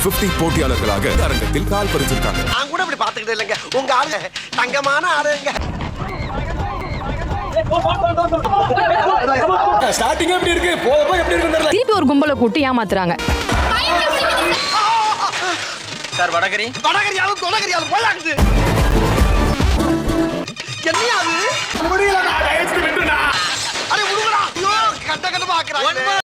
50 போட்டியாளர்களாக அரங்கத்தில் கால் பதிச்சிருக்காங்க. நான் கூட இப்படி பாத்துக்கிட்டே இல்லைங்க. உங்க ஆளு தங்கமான ஆளுங்க. ஸ்டார்டிங் எப்படி இருக்கு, போக போக எப்படி இருக்குன்னு தெரியல. திருப்பி ஒரு கும்பலை கூட்டி ஏமாத்துறாங்க. சார் வடகரியாலும் தொலைகரியாலும் போயாகுது. என்னையா அது? முடியல, நான் டயட்ஸ்க்கு விட்டுனா. அரே உடுங்கடா. ஐயோ கட்ட கட்ட பாக்குறாங்க.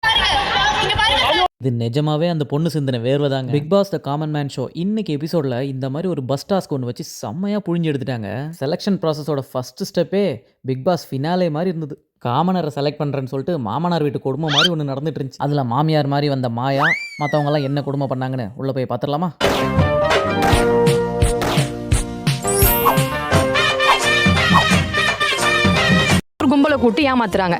இது நிஜமாவே அந்த பொண்ணு சிந்தனை வேர்வதாங்க. Bigg Boss the common man show இன்னைக்கு எபிசோட்ல இந்த மாதிரி ஒரு பஸ் டாஸ்க் ஒன்று வச்சு செம்மையா புழிஞ்சு எடுத்துட்டாங்க. செலெக்ஷன் ப்ராசஸோட ஃபர்ஸ்ட் ஸ்டெப்பே பிக் பாஸ் ஃபினாலே மாதிரி இருந்தது. காமனரை செலக்ட் பண்ணுறேன்னு சொல்லிட்டு மாமனார் வீட்டு கொடுமை மாதிரி ஒன்று நடந்துட்டு இருந்துச்சு. அதில் மாமியார் மாதிரி வந்த மாயா மற்றவங்கலாம் என்ன கொடுமை பண்ணாங்கன்னு உள்ளே போய் பார்த்துடலாமா? ஒரு கும்பலை கூட்டி ஏமாத்துறாங்க.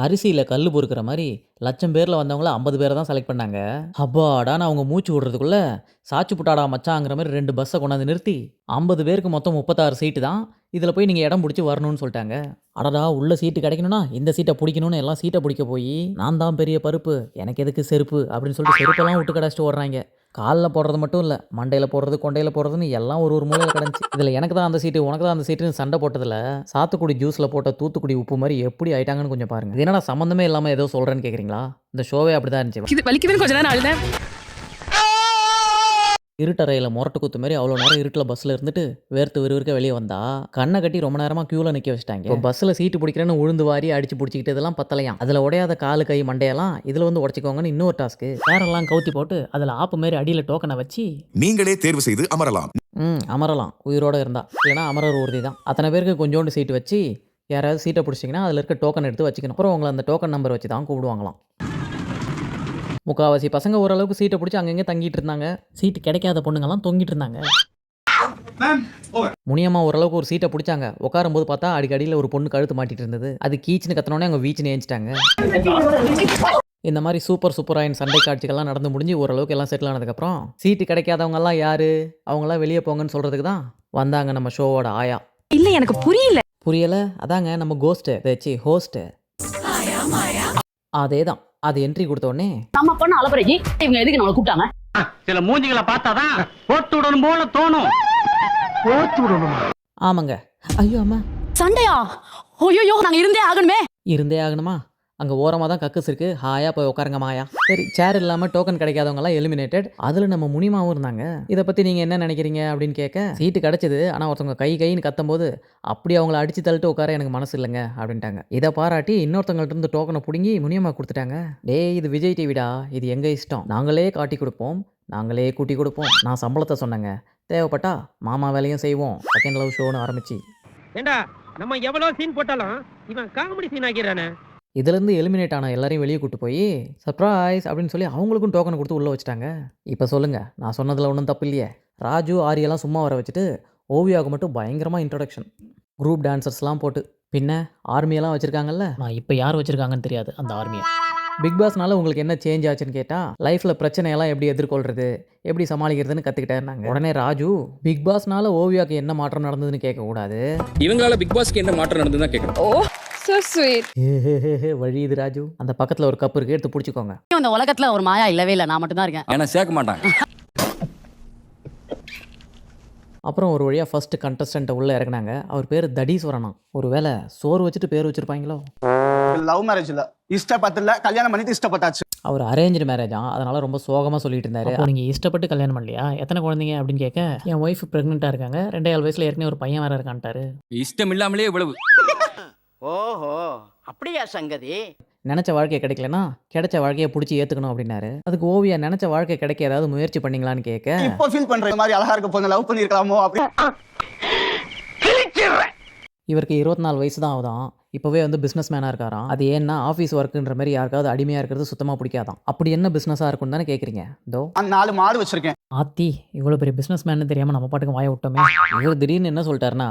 அரிசியில் கல் பொறுக்கிற மாதிரி லட்சம் பேரில் வந்தவங்கள 50 பேரை தான் செலக்ட் பண்ணாங்க. அப்பாடான்னு அவங்க மூச்சு விடுறதுக்குள்ள சாச்சு புட்டாடா மச்சாங்கிற மாதிரி 2 பஸ்ஸை கொண்டாந்து நிறுத்தி 50 பேருக்கு மொத்தம் 36 சீட்டு தான், இதில் போய் நீங்கள் இடம் பிடிச்சி வரணும்னு சொல்லிட்டாங்க. அடடா உள்ள சீட்டு கிடைக்கணும்னா இந்த சீட்டை பிடிக்கணும்னு எல்லாம் சீட்டை பிடிக்க போய் நான் தான் பெரிய பருப்பு, எனக்கு எதுக்கு செருப்பு அப்படின்னு சொல்லிட்டு செருப்பெல்லாம் விட்டு கடைச்சிட்டு ஓடுறாங்க. காலில் போடுறது மட்டும் இல்லை, மண்டையில் போடுறது கொண்டையில் போடுறதுன்னு எல்லாம் ஒரு மூலையில் கிடந்துச்சு. இதில் எனக்கு தான் அந்த சீட்டு உனக்கு தான் அந்த சீட்டுன்னு சண்டை போட்டதில் சாத்துக்குடி ஜூஸில் போட்ட தூத்துக்குடி உப்பு மாதிரி எப்படி ஆயிட்டாங்கன்னு கொஞ்சம் பாருங்கள். இது என்னடா சம்மந்தமே இல்லாமல் ஏதோ சொல்கிறேன்னு கேட்குறீங்களா? இந்த ஷோவே அப்படி தான் இருந்துச்சு. இது வலிக்குதுன்னு கொஞ்ச நேரம் அழுதேன். இருட்டறையில் முரட்டு குத்து மாதிரி அவ்வளோ நேரம் இருட்டில் பஸ்ஸில் இருந்துட்டு வேர்த்து விறுவிறுக்க வெளியே வந்தா கண்ணை கட்டி ரொம்ப நேரமாக க்யூவில் நிற்க வச்சிட்டாங்க. இப்போ பஸ்ஸில் சீட்டு பிடிக்கிறேன்னு உழுந்து வாரி அடிச்சு பிடிச்சிக்கிட்டு இதெல்லாம் பத்தலையாம். அதில் உடையாத காலு கை மண்டையெல்லாம் இதில் வந்து உடச்சிக்கோங்கன்னு இன்னொரு டாஸ்க்கு. சேரெல்லாம் கவுத்தி போட்டு அதில் ஆப்பு மாரி அடியில் டோக்கனை வச்சு நீங்களே தேர்வு செய்து அமரலாம். அமரலாம் உயிரோட இருந்தா, இல்லைனா அமரர் உறுதி தான். அத்தனை பேருக்கு கொஞ்சோண்டு சீட்டு வச்சு யாராவது சீட்டை பிடிச்சிங்கன்னா அதில் இருக்க டோக்கன் எடுத்து வச்சுக்கணும். அப்புறம் உங்களை அந்த டோக்கன் நம்பர் வச்சு தான் கூப்பிடுவாங்களாம். முக்கால்வாசி பசங்க ஓரளவுக்கு சீட்டை பிடிச்சி அங்கங்கே தங்கிட்டு இருந்தாங்க. சீட்டு கிடைக்காத பொண்ணுங்கெல்லாம் தொங்கிட்டு இருந்தாங்க. முனியம்மா ஓரளவுக்கு ஒரு சீட்டை பிடிச்சாங்க. உட்காரும்போது பார்த்தா அடிக்கடியில் ஒரு பொண்ணு கழுத்து மாட்டிட்டு இருந்தது. அது கீச்சுன்னு கத்தனோடனே அவங்க வீச்சுன்னு ஏஞ்சிட்டாங்க. இந்த மாதிரி சூப்பராயின் சண்டை காட்சிகள்லாம் நடந்து முடிஞ்சு ஓரளவுக்கு எல்லாம் செட்டில் ஆனதுக்கப்புறம் சீட்டு கிடைக்காதவங்கெல்லாம் யாரு, அவங்களாம் வெளியே போங்கன்னு சொல்கிறதுக்கு தான் வந்தாங்க நம்ம ஷோவோட ஆயா. இல்ல எனக்கு புரியல அதாங்க நம்ம கோஸ்ட்டு ஹோஸ்ட்டு அதே தான். அது என்ட்ரி கொடுத்த உடனே நம்ம பண்ண அலப்பறைக்கு இவங்க எதுக்கு நம்மளை கூப்பிட்டாங்க? சில மூஞ்சிகளை பார்த்தாதான் போட்டு விடணும் போல தோணும். போட்டு விடணுமா? ஆமாங்க. ஐயோ அம்மா சண்டையா? ஐயோ நாங்க இருந்தே ஆகணுமா? அங்கே ஓரமாக தான் கக்குஸ் இருக்கு. ஹாயா போய் உட்காருங்க மாயா. சரி, சேர் இல்லாமல் டோக்கன் கிடைக்காதவங்கலாம் எலிமினேட்டட். அதில் நம்ம முனிமாவும் இருந்தாங்க. இதை பற்றி நீங்கள் என்ன நினைக்கிறீங்க அப்படின்னு கேட்க, சீட்டு கிடச்சிது, ஆனால் ஒருத்தவங்க கைன்னு கத்தும்போது அப்படி அவங்கள அடித்து தள்ளிட்டு உட்கார எனக்கு மனசு இல்லைங்க அப்படின்ட்டாங்க. இதை பாராட்டி இன்னொருத்தவங்கள்ட்ட இருந்து டோக்கனை பிடுங்கி முனியம்மா கொடுத்துட்டாங்க. டேய் இது விஜய் டிவிடா, இது எங்கள் இஷ்டம், நாங்களே காட்டி கொடுப்போம், நாங்களே கூட்டி கொடுப்போம். நான் சம்பளத்தை சொன்னேங்க, தேவைப்பட்டா மாமா வேலையும் செய்வோம். செகண்ட் லவ் ஷோன்னு ஆரம்பிச்சு ஏண்டா நம்ம எவ்வளவு சீன் போட்டாலும் இவன் காமெடி சீன் ஆகிறானே. இதுலேருந்து எலிமினேட் ஆன எல்லாரையும் வெளியே கூட்டு போய் சர்ப்ரைஸ் அப்படின்னு சொல்லி அவங்களுக்கும் டோக்கன் கொடுத்து உள்ளே வச்சுட்டாங்க. இப்போ சொல்லுங்கள், நான் சொன்னதில் ஒன்றும் தப்பு இல்லையே. ராஜு ஆரியெல்லாம் சும்மா வர வச்சுட்டு ஓவியாவுக்கு மட்டும் பயங்கரமாக இன்ட்ரடக்ஷன், குரூப் டான்சர்ஸ்லாம் போட்டு. பின்ன ஆர்மியெல்லாம் வச்சுருக்காங்கல்ல, நான் இப்போ யார் வச்சுருக்காங்கன்னு தெரியாது அந்த ஆர்மியை. பிக் பாஸ்னால உங்களுக்கு என்ன சேஞ்ச் ஆச்சுன்னு கேட்டால், லைஃப்பில் பிரச்சனையெல்லாம் எப்படி எதிர்கொள்கிறது, எப்படி சமாளிக்கிறதுன்னு கற்றுக்கிட்டேன்னாங்க. உடனே ராஜு பிக் பாஸ்னால ஓவியாவுக்கு என்ன மாற்றம் நடந்ததுன்னு கேட்கக்கூடாது, இவங்களால பிக் பாஸ்க்கு என்ன மாற்றம் நடந்ததுன்னு கேட்கணும். வழியுது ராஜு. அந்த பக்கத்தில் ஒரு கப் இருக்கு, எடுத்து பிடிச்சிக்கோங்க. இந்த உலகத்துல ஒரு மாயா இல்லவே இல்லை, நான் மட்டும் தான் இருக்கேன். ஏன்னா சேர்க்க மாட்டாங்க. அப்புறம் ஒரு வழியாக ஃபர்ஸ்ட் கண்டஸ்டண்ட்டை உள்ளே இறக்குனாங்க. அவர் பேர் தடீஸ்வரனா. ஒரு வேளை சோறு வச்சுட்டு பேர் வச்சிருப்பாங்களோ. லவ் மேரேஜ் இல்ல, இஷ்டப்பட்டு கல்யாணம் பண்ணிட்டு இஷ்டப்பட்டாச்சு. அவர் அரேஞ்சு மேரேஜா, அதனால ரொம்ப சோகமாக சொல்லிட்டு இருந்தாரு. அப்போ நீங்கள் இஷ்டப்பட்டு கல்யாணம் பண்ணலையா, எத்தனை குழந்தைங்க அப்படின்னு கேட்க, என் ஒய்ஃப் ப்ரெக்னெண்ட்டாக இருக்காங்க, 2 வயசுல ஏற்கனவே ஒரு பையன் வேற இருக்கான்ட்டாரு. இஷ்டம் இல்லாமலே இவ்வளவு. ஓஹோ அப்படியா சங்கதி. நினச்ச வாழ்க்கை கிடைக்கலன்னா கிடைச்ச வாழ்க்கையை பிடிச்சி ஏற்றுக்கணும் அப்படின்னாரு. அதுக்கு ஓவியா நினச்ச வாழ்க்கை கிடைக்க ஏதாவது முயற்சி பண்ணீங்களான்னு கேட்க, இப்போ ஃபீல் பண்ற மாதிரி அழகா இருக்க பொண்ணு லவ் பண்ணிருக்கலாமோ அப்படி. இவருக்கு 24 வயசு தான் ஆகுதான். இப்போவே வந்து பிஸ்னஸ் மேனாக இருக்காராம். அது ஏன்னா ஆஃபீஸ் ஒர்க்குன்ற மாதிரி யாருக்காவது அடிமையாக இருக்கிறது சுத்தமாக பிடிக்காதான். அப்படி என்ன பிஸ்னஸாக இருக்குன்னு தானே கேட்குறீங்க. இதோ 4 மாடு வச்சிருக்கேன். ஆத்தி இவ்வளோ பெரிய பிஸ்னஸ் மேனு தெரியாமல் நம்ம பாட்டுக்கு வாய விட்டோமே. இவர் திடீர்னு என்ன சொல்லிட்டாருன்னா,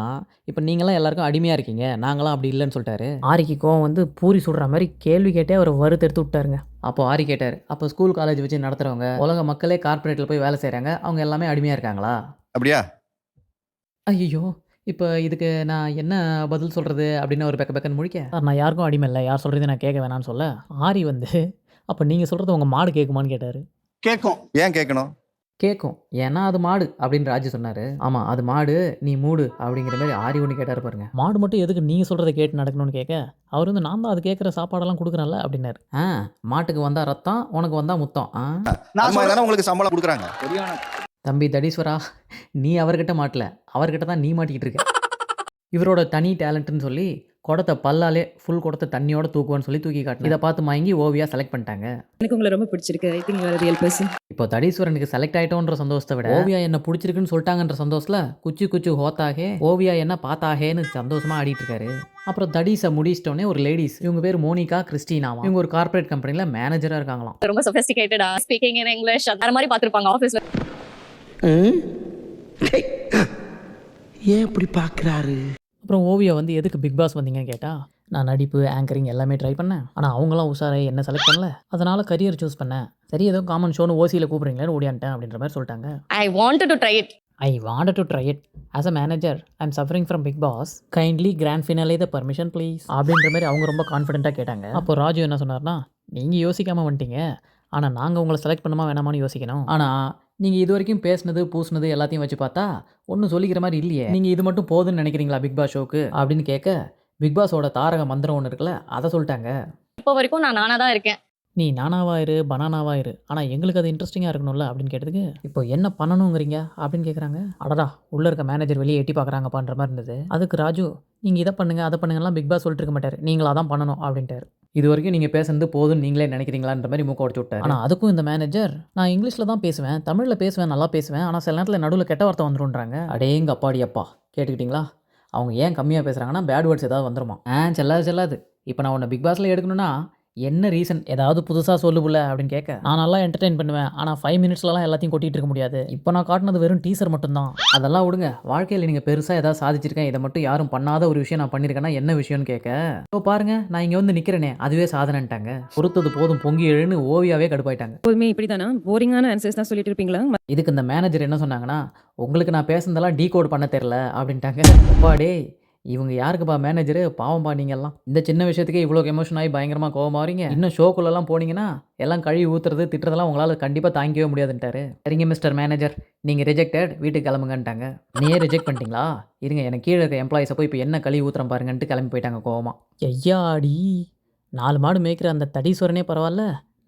இப்போ நீங்களாம் எல்லாருக்கும் அடிமையாக இருக்கீங்க, நாங்களாம் அப்படி இல்லைன்னு சொல்லிட்டாரு. ஆரிக்கு கோவம் வந்து பூரி சுடுற மாதிரி கேள்வி கேட்டே அவர் வறுத்தெடுத்து விட்டாருங்க. அப்போ ஆரி கேட்டார், அப்போ ஸ்கூல் காலேஜ் வச்சு நடத்துகிறவங்க, உலக மக்களே கார்பரேட்டில் போய் வேலை செய்கிறாங்க, அவங்க எல்லாமே அடிமையாக இருக்காங்களா? அப்படியா? ஐயோ, இப்போ இதுக்கு நான் என்ன பதில் சொல்கிறது அப்படின்னு ஒரு பெக்கன்னு முழிக்க, சார் நான் யாருக்கும் அடிமை இல்லை, யார் சொல்கிறது நான் கேட்க வேணான்னு சொல்ல, ஆரி வந்து அப்போ நீங்கள் சொல்கிறது உங்கள் மாடு கேட்குமான்னு கேட்டார். கேட்கும். ஏன் கேட்கணும்? கேட்கும். ஏன்னா அது மாடு அப்படின்னு ராஜு சொன்னார். ஆமாம் அது மாடு, நீ மூடு அப்படிங்கிற மாதிரி ஆரி ஒன்று கேட்டார் பாருங்க. மாடு மட்டும் எதுக்கு நீங்கள் சொல்கிறத கேட்டு நடக்கணும்னு கேட்க அவர் வந்து நான் தான் அது கேட்குற சாப்பாடெல்லாம் கொடுக்குறேன்ல அப்படின்னாரு. மாட்டுக்கு வந்தால் ரத்தம், உனக்கு வந்தால் முத்தம். நான் சொல்றேன். தானே உங்களுக்கு சம்பளம் கொடுக்குறாங்க. தம்பி தடீஸ்வரா, நீ அவர்கிட்ட மாட்டல, அவர்கிட்ட தான் நீ மாட்டிக்கிட்டு இருக்க. இவரோட தனி டேலண்ட்னு சொல்லி குடத்தை பல்லாலே ஃபுல் குடத்தை தண்ணியோட தூக்குவான்னு சொல்லி தூக்கி காட்டினேன். இதை பார்த்து மயங்கி ஓவியா செலக்ட் பண்ணிட்டாங்க. எனக்கு உங்களை ரொம்ப பிடிச்சிருக்கு. I think you are a real person. இப்போ தடீஸ்வரனுக்கு செலக்ட் ஆயிட்டோன்ற சந்தோஷத்தை விட ஓவியா என்ன பிடிச்சிருக்குன்னு சொல்லிட்டாங்கன்ற சந்தோஷத்தில் குச்சி குச்சி ஹோத்தாகே ஓவியா என்ன பார்த்தாகேன்னு சந்தோஷமா ஆடிட்டு இருக்காரு. அப்புறம் தடீஸை முடிச்சிட்டோன்னே ஒரு லேடிஸ், இவங்க பேர் மோனிகா கிறிஸ்டினாவா. இவங்க ஒரு கார்ப்பரேட் கம்பெனியில் மேனேஜராக இருக்காங்களாம். ரொம்ப சொஃபிஸ்டிகேட்டடா ஸ்பீக்கிங் இன் இங்கிலீஷ் அந்த மாதிரி பார்த்துருப்பாங்க ஆஃபீஸில். ஏன் இப்படி பாக்குறாரு? அப்புறம் ஓவியா வந்து எதுக்கு பிக் பாஸ் வந்தீங்கன்னு கேட்டால், நான் நடிப்பு ஆங்கரிங் எல்லாமே ட்ரை பண்ணேன், ஆனால் அவங்களாம் உஷாரை என்ன செலக்ட் பண்ணல, அதனால் கரியர் சூஸ் பண்ணேன். சரி ஏதோ காமன் ஷோன்னு ஓசியில் கூப்பிட்றீங்களேன்னு ஓடியான்ட்டேன் அப்படின்ற மாதிரி சொல்லிட்டாங்க. I wanted to try it. I wanted to try it. As a manager, I'm suffering from Big Boss. Kindly grand finale the permission please. அப்படின்ற மாதிரி அவங்க ரொம்ப கான்ஃபிடென்ட்டாக கேட்டாங்க. அப்போ ராஜு என்ன சொன்னார்னா, நீங்கள் யோசிக்காமல் வந்துட்டீங்க, ஆனால் நாங்கள் உங்களை செலக்ட் பண்ணுமா வேணாமான்னு யோசிக்கணும். ஆனால் நீங்கள் இது வரைக்கும் பேசினது பூசினது எல்லாத்தையும் வச்சு பார்த்தா ஒன்றும் சொல்லிக்கிற மாதிரி இல்லையே, நீங்கள் இது மட்டும் போதுன்னு நினைக்கிறீங்களா பிக் பாஸ் ஷோக்கு அப்படின்னு கேட்க, பிக் பாஸோட தாரக மந்திரம் ஒன்று இருக்குல்ல, அதை சொல்லிட்டாங்க. இப்போ வரைக்கும் நான் நானாக தான் இருக்கேன். நீ நானாவா இரு பனானாவா இரு, ஆனால் எங்களுக்கு அது இன்ட்ரெஸ்டிங்காக இருக்கணும்ல அப்படின்னு கேட்டதுக்கு, இப்போ என்ன பண்ணணுங்கிறீங்க அப்படின்னு கேட்குறாங்க. அடடா உள்ளே இருக்க மேனேஜர் வெளியே எட்டி பார்க்குறாங்கப்பான்ற மாதிரி இருந்தது. அதுக்கு ராஜு, நீங்கள் இதை பண்ணுங்க அதை பண்ணுங்கலாம் பிக் பாஸ் சொல்லிட்டு இருக்க மாட்டார், நீங்களா தான் பண்ணணும் அப்படின்ட்டார். இது வரைக்கும் நீங்கள் பேசுனது போதுன்னு நீங்களே நினைக்கிறீங்களான்ற மாதிரி மூக்க உடச்சு விட்டார். ஆனால் அதுக்கும் இந்த மேனேஜர், நான் இங்கிலீஷில் தான் பேசுவேன், தமிழில் பேசுவேன், நல்லா பேசுவேன், ஆனால் சில நேரத்தில் நடுவில் கெட்ட வார்த்தை வந்துடும்ன்றாங்க. அடேங்க அப்பாடி அப்பா, கேட்டுக்கிட்டீங்களா? அவங்க ஏன் கம்மியாக பேசுகிறாங்கன்னா பேட் வேர்ட்ஸ் ஏதாவது வந்துருமா? செல்லாது. இப்போ நான் உன்னை பிக் பாஸில் எடுக்கணும்னா என்ன ரீசன், ஏதாவது புதுசாக சொல்லுபுல அப்படின்னு கேட்க, நான் நல்லா என்டர்டெயின் பண்ணுவேன், ஆனால் 5 மினிட்ஸ்லாம் எல்லாத்தையும் கொட்டிகிட்டு இருக்க முடியாது, இப்போ நான் காட்டினது வெறும் டீசர் மட்டும்தான், அதெல்லாம் விடுங்க, வாழ்க்கையில் நீங்கள் பெருசாக ஏதாவது சாதிச்சிருக்கேன், இதை மட்டும் யாரும் பண்ணாத ஒரு விஷயம் நான் பண்ணியிருக்கேன்னா என்ன விஷயம்னு கேட்க, இப்போ பாருங்க நான் இங்கே வந்து நிற்கிறேனே அதுவே சாதனைன்ட்டாங்க. பொறுத்தது போதும் பொங்கி எழுன்னு ஓவியாவே கடுப்பாயிட்டாங்க. எப்போதுமே இப்படி தானா போரிங்கான ஆன்சர்ஸ் தான் சொல்லிட்டு இருப்பீங்களா? இதுக்கு இந்த மேனேஜர் என்ன சொன்னாங்கன்னா, உங்களுக்கு நான் பேசுனதெல்லாம் டீகோட் பண்ண தெரில அப்படின்ட்டாங்க. அப்பாடே இவங்க யாருக்குப்பா மேனேஜரு, பாவம்பா நீங்கள்லாம். இந்த சின்ன விஷயத்துக்கே இவ்வளோ எமோஷன் ஆகி பயங்கரமாக கோவமாக வரீங்க, இன்னும் ஷோக்குள்ளெல்லாம் போனீங்கன்னா எல்லாம் கழுவி ஊற்றுறது திட்டுறதெல்லாம் உங்களால் கண்டிப்பாக தாங்கிக்கவே முடியாதுன்ட்டாரு. சரிங்க மிஸ்டர் மேனேஜர், நீங்கள் ரிஜெக்டட், வீட்டுக்கு கிளம்புங்கன்ட்டாங்க. நீயே ரிஜெக்ட் பண்ணிட்டீங்களா, இருங்க எனக்கு கீழே இருக்க எம்ப்ளாயிஸை போய் இப்போ என்ன கழுவி ஊற்றுறேன் பாருங்கன்ட்டு கிளம்பி போயிட்டாங்க கோவமாக. ஐயாடி 4 மாடு மேய்க்கிற அந்த தடீஸ்வரனே பரவாயில்ல,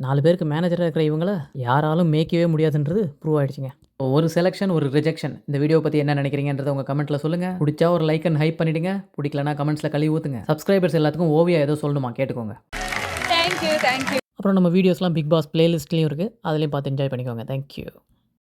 4 பேருக்கு மேனேஜராக இருக்கிற இவங்கள யாராலும் மேய்க்கவே முடியாதுன்றது ப்ரூவ் ஆகிடுச்சிங்க. ஒரு செலெக்ஷன் ஒரு ரிஜெக்ஷன். இந்த வீடியோ பற்றி என்ன நினைக்கிறீங்கன்றதை உங்கள் கமெண்ட்டில் சொல்லுங்கள். பிடிச்சா ஒரு லைக் அண்ட் ஹைப் பண்ணிவிடுங்க, பிடிக்கலனா கமெண்ட்ஸில் கழுவி ஊற்றுங்க. சப்ஸ்கிரைபர்ஸ் எல்லாத்துக்கும் ஓவியா ஏதோ சொல்லணுமா கேட்டுக்கோங்க. தேங்க்யூ. அப்புறம் நம்ம வீடியோஸ்லாம் பிக் பாஸ் பிளேலிஸ்ட்லேயும் இருக்குது, அதுலேயும் பார்த்து என்ஜாய் பண்ணிக்கோங்க. தேங்க்யூ.